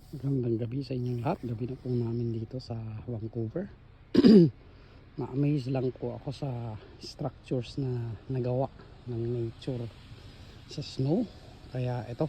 Magandang gabi sa inyong lahat. Gabi na po namin dito sa Vancouver. Ma-amaze lang po ako sa structures na nagawa ng nature sa snow. Kaya ito,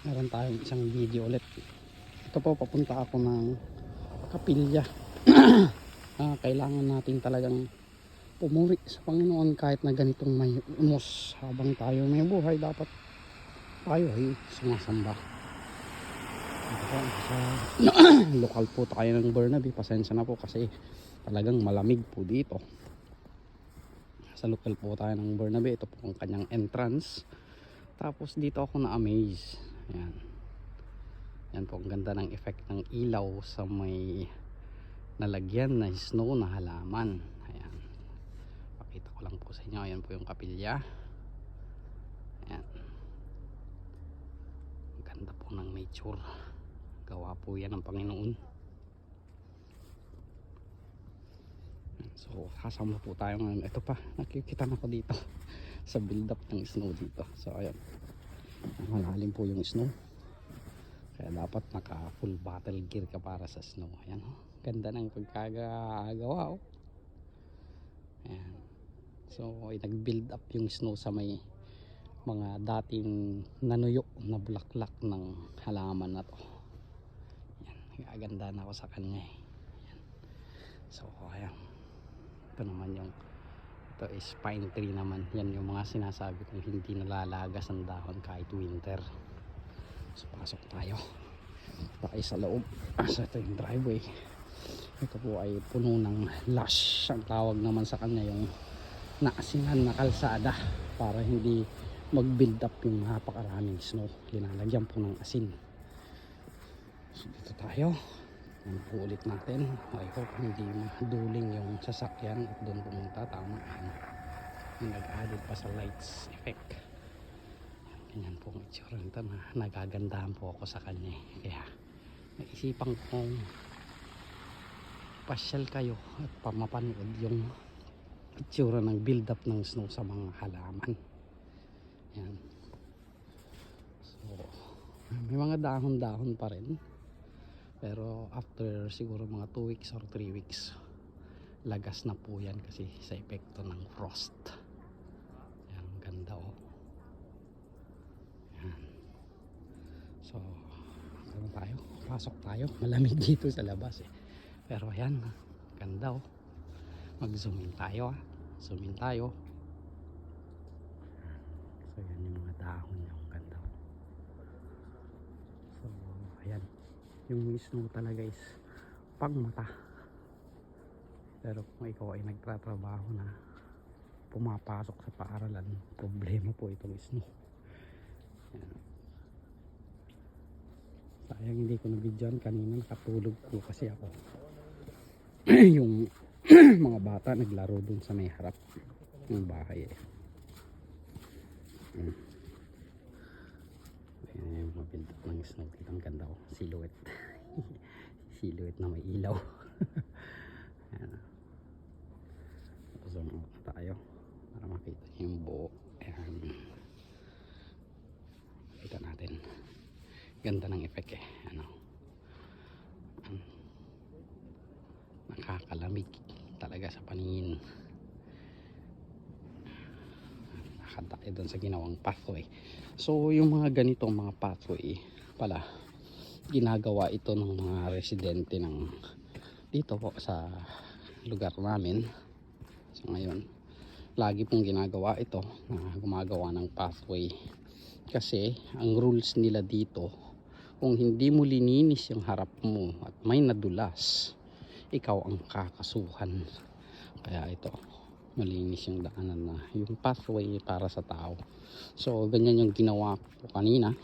meron tayong isang video ulit. Ito po, papunta ako ng kapilya. Kailangan natin talagang pumuri sa Panginoon kahit na ganitong may umos. Habang tayo may buhay, dapat tayo ay sumasamba. Lokal po tayo ng Burnaby. Pasensya na po kasi talagang malamig po dito. Sa lokal po tayo ng Burnaby. Ito po ang kanyang entrance. Tapos dito ako na-amaze. Ayan. Yan po, ang ganda ng effect ng ilaw sa may nalagyan na snow na halaman. Ayan. Pakita ko lang po sa inyo. Ayan po yung kapilya. Ayan. Ang ganda po ng nature. Gawa po yan ng Panginoon. So kasama po tayo ngayon. Ito pa, nakikita na ko dito sa build up ng snow dito. So ayan, malalim po yung snow, kaya dapat naka full battle gear ka para sa snow. Ayan, oh, ganda ng pagkagawa, oh. Ayan. So nag build up yung snow sa may mga dating nanuyo na bulaklak ng halaman na to. Aganda na ako sa kanya. Ayan. So ayan, ito naman yung, ito is pine tree naman. Yan yung mga sinasabi kong hindi nalalagas ang dahon kahit winter. So pasok tayo sa loob. So ito yung driveway. Ito po ay puno ng lush. Ang tawag naman sa kanya yung naasinan na kalsada, para hindi mag build up yung napakaraming snow. Linalagyan po ng asin. So dito tayo, ulit natin. I hope hindi maduling yung sasakyan at doon pumunta. Tama, nag-added pa sa lights effect. Ganyan po ang itsura nito, na nagagandahan po ako sa kanya. Kaya naisipan kong pasyal kayo at pamapanood yung itsura ng build up ng snow sa mga halaman. Yan. So may mga dahon-dahon pa rin, pero after siguro mga 2 weeks or 3 weeks, lagas na po yan kasi sa epekto ng frost. Yan, ganda, oh. Yan. So ano tayo? Pasok tayo. Malamig dito sa labas eh. Pero yan, ganda, oh. Mag zoom in tayo, ah. Zoom in tayo. So yan yung mga dahon niya. Ang ganda, oh. So ayan, yung snow talaga is pang mata. Pero kung ikaw ay nagtatrabaho na, pumapasok sa paaralan, problema po itong snow. Ayan. Sayang hindi ko na-videoan kanina, nakatulog po kasi ako. Yung mga bata naglaro dun sa may harap ng bahay eh. Ayan yung mga build up ng snow dito. Ang ganda, oh. Silhouette. Silhouette na may ilaw. Ayan. Zoom out na tayo para makita yung buo. Ayan. Kita natin. Ganda ng effect eh. Ano? Nakakalamig talaga sa paningin. Nakadaki doon sa ginawang pathway. So yung mga ganitong mga pathway pala, ginagawa ito ng mga residente ng dito po sa lugar namin. So ngayon, lagi pong ginagawa ito, na gumagawa ng pathway. Kasi ang rules nila dito, kung hindi mo lininis yung harap mo at may nadulas, ikaw ang kakasuhan. Kaya ito, malinis yung daanan na yung pathway para sa tao. So ganyan yung ginawa ko kanina.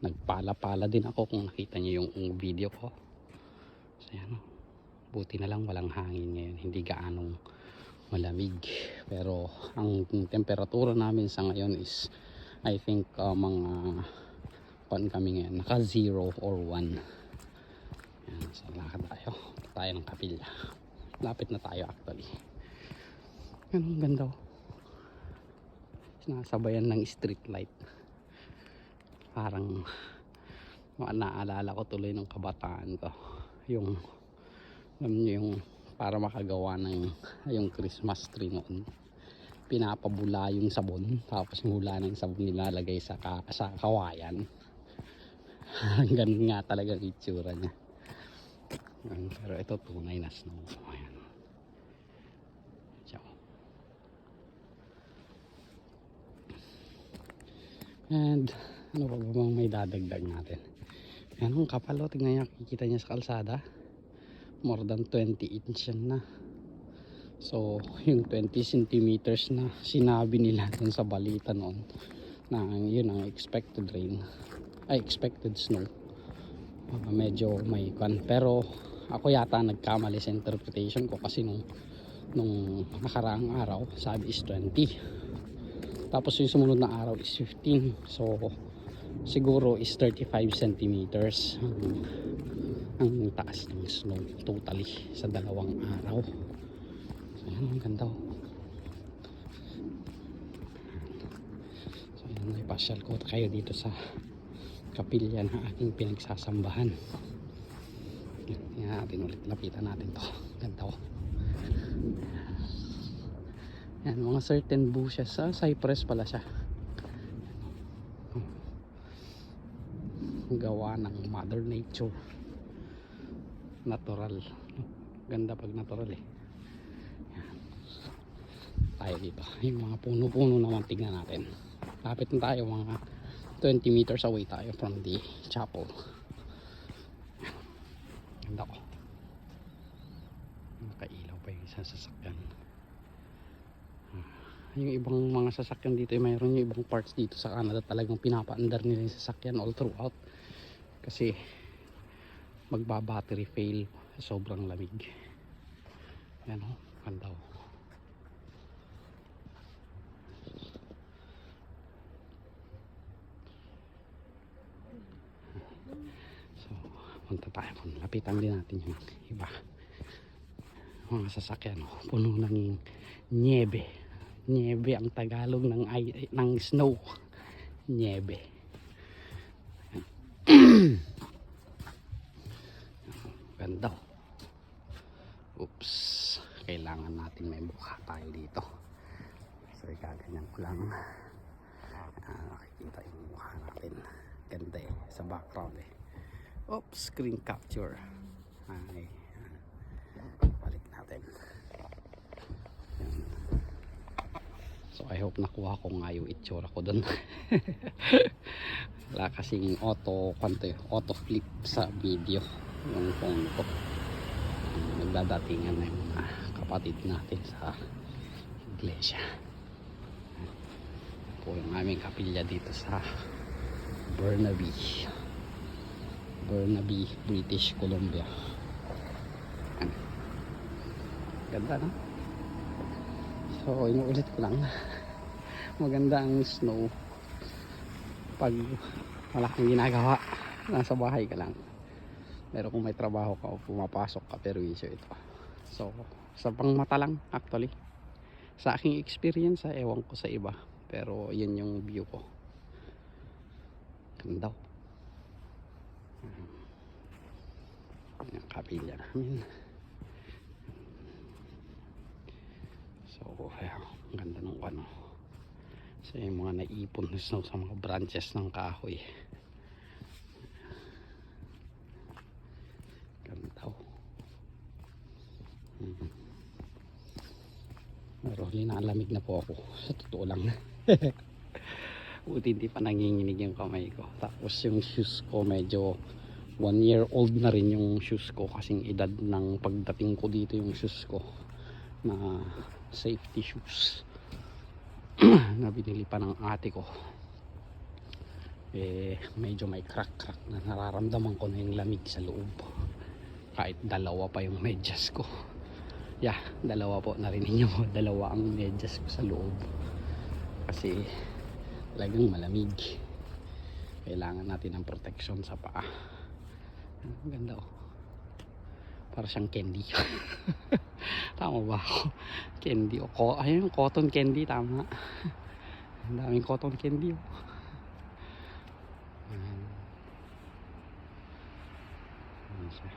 Nagpala-pala din ako, kung nakita niyo yung video ko. So yan, buti na lang walang hangin ngayon, hindi gaanong malamig. Pero ang temperatura namin sa ngayon is, I think mga pan kami ngayon, naka 0 or 1. Yan, so lakad tayo ng kapilya. Lapit na tayo actually. Yan, ang ganda, oh. Sinasabayan ng street light. Parang Naalala ko tuloy ng kabataan ko yung alam niyo yung para makagawa ng yung Christmas tree noon, pinapabula yung sabon, tapos yung hula ng sabon nilalagay sa kawayan. Ganun nga talaga ang itsura niya. Pero ito tunay na snow. Ayan. So, and ano pa ba bang may dadagdag natin? Ayan, ang kapal o, tingnan niya, kikita niya sa kalsada, more than 20 inch yan na. So yung 20 centimeters na sinabi nila dun sa balita noon na yun ang expected rain, ay expected snow, medyo may kan. Pero ako yata nagkamali sa interpretation ko kasi nung nakaraang araw sabi is 20, tapos yung sumunod na araw is 15. So siguro is 35 centimeters ang taas ng snow totally sa dalawang araw. So yan, ang ganda oh. So yan, ipasyal ko kayo dito sa kapilya na aking pinagsasambahan. Yan natin ulit, lapitan natin to. Ganda oh. Yan, mga certain bushes, cypress pala siya, gawa ng Mother Nature, natural. Ganda pag natural eh. Yan. Tayo dito, yung mga puno-puno naman tignan natin. Lapit na tayo, mga 20 meters away tayo from the chapel. Ganda ko, nakailaw pa yung isang sasakyan. Yung ibang mga sasakyan dito, mayroon yung ibang parts dito sa Canada talagang pinapaandar nila yung sasakyan all throughout kasi magba-battery fail, sobrang lamig. Yan o, ganda o. So punta tayo, lapitan din natin yung iba mga sasakyan o. Puno ng niebe. Niebe ang Tagalog ng snow. Niebe. Ganda. Oops, kailangan natin may mukha tayo dito. So gaganyan ko lang. Nakikita yung mukha natin. Ganda eh, sa background eh. Oops, screen capture. Ay, balik natin. Yan. So I hope nakuha ko nga yung itsura ko dun. Wala kasing auto flip sa video yung phone ko. Nagdadatingan na yung mga kapatid natin sa iglesia. Po yung aming kapilya dito sa Burnaby, British Columbia. Ganda na. So inuulit ko lang, maganda ang snow pag wala kang ginagawa, nasa bahay ka lang. Pero kung may trabaho ka o pumapasok ka, perwisyo ito. So sa pangmata lang actually, sa aking experience, ewan ko sa iba, pero yun yung view ko. Ganda. Yung kapilya namin. So ayan, ang ganda ng ano. So yung mga naipon na snow sa mga branches ng kahoy. Ganda. Pero linalamig na po ako, sa totoo lang. Buti hindi pa nanginginig yung kamay ko. Tapos yung shoes ko medyo 1 year old na rin yung shoes ko, kasing edad ng pagdating ko dito yung shoes ko na safety shoes na binili pa ng ate ko. Eh medyo may crack na nararamdaman ko na yung lamig sa loob, kahit dalawa pa yung medyas ko. Yeah, dalawa po, narinig niyo po, dalawa ang medyas ko sa loob kasi talagang malamig. Kailangan natin ng protection sa paa. Ang ganda oh, para siyang candy. Tama ba ako? Candy o ayun, cotton candy, tama. Ang daming cotton candy oh. siya.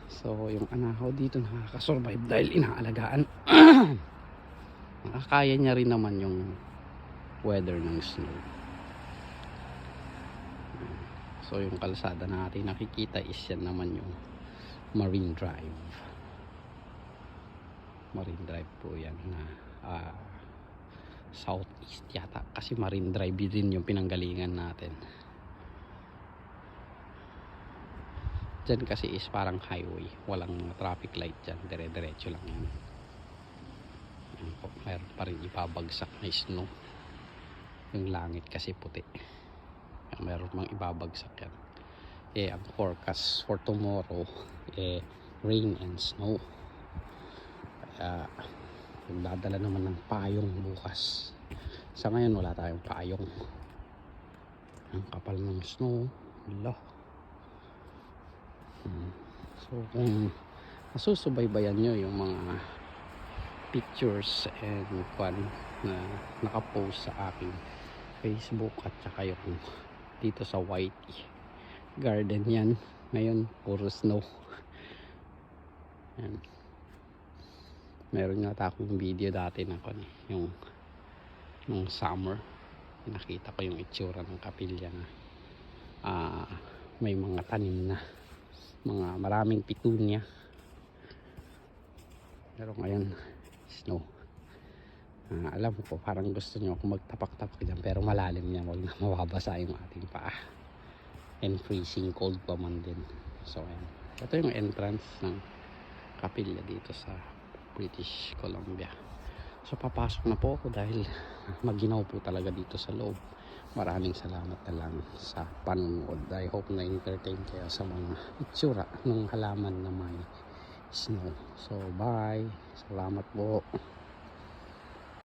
So yung anahaw dito nakakasurvive dahil inaalagaan. Nakakaya niya rin naman yung weather ng snow. So yung kalsada natin nakikita is yan naman yung Marine Drive. Marine Drive po yan na southeast yata, kasi Marine Drive din yung pinanggalingan natin. Dyan kasi is parang highway, walang traffic light dyan, dire-diretso lang yan. Yan po, mayroon pa rin ibabagsak na snow. Yung langit kasi puti, mayroon mang ibabagsak yan. Ang forecast for tomorrow rain and snow, kaya magdadala naman ng payong bukas. Sa ngayon wala tayong payong, ang kapal ng snow. Hala. So kung masusubaybayan nyo yung mga pictures and kwan na nakapost sa aking Facebook at saka yung dito sa Whitey Garden, yan ngayon puro snow. Yan. Meron nga akong video dati na kwan, yung nung summer, nakita ko yung itsura ng kapilya na may mga tanim na mga maraming pitunya, pero ngayon snow. Alam ko parang gusto nyo akong magtapak-tapak dyan, pero malalim yan, wag na mababasa yung ating paa, and freezing cold pa man din. So ayan, ito yung entrance ng kapilya dito sa British Columbia. So papasok na po ako dahil maginaw po talaga dito sa loob. Maraming salamat na lang sa panonood. I hope na entertain kayo sa mga itsura ng halaman na may snow. So bye, salamat po.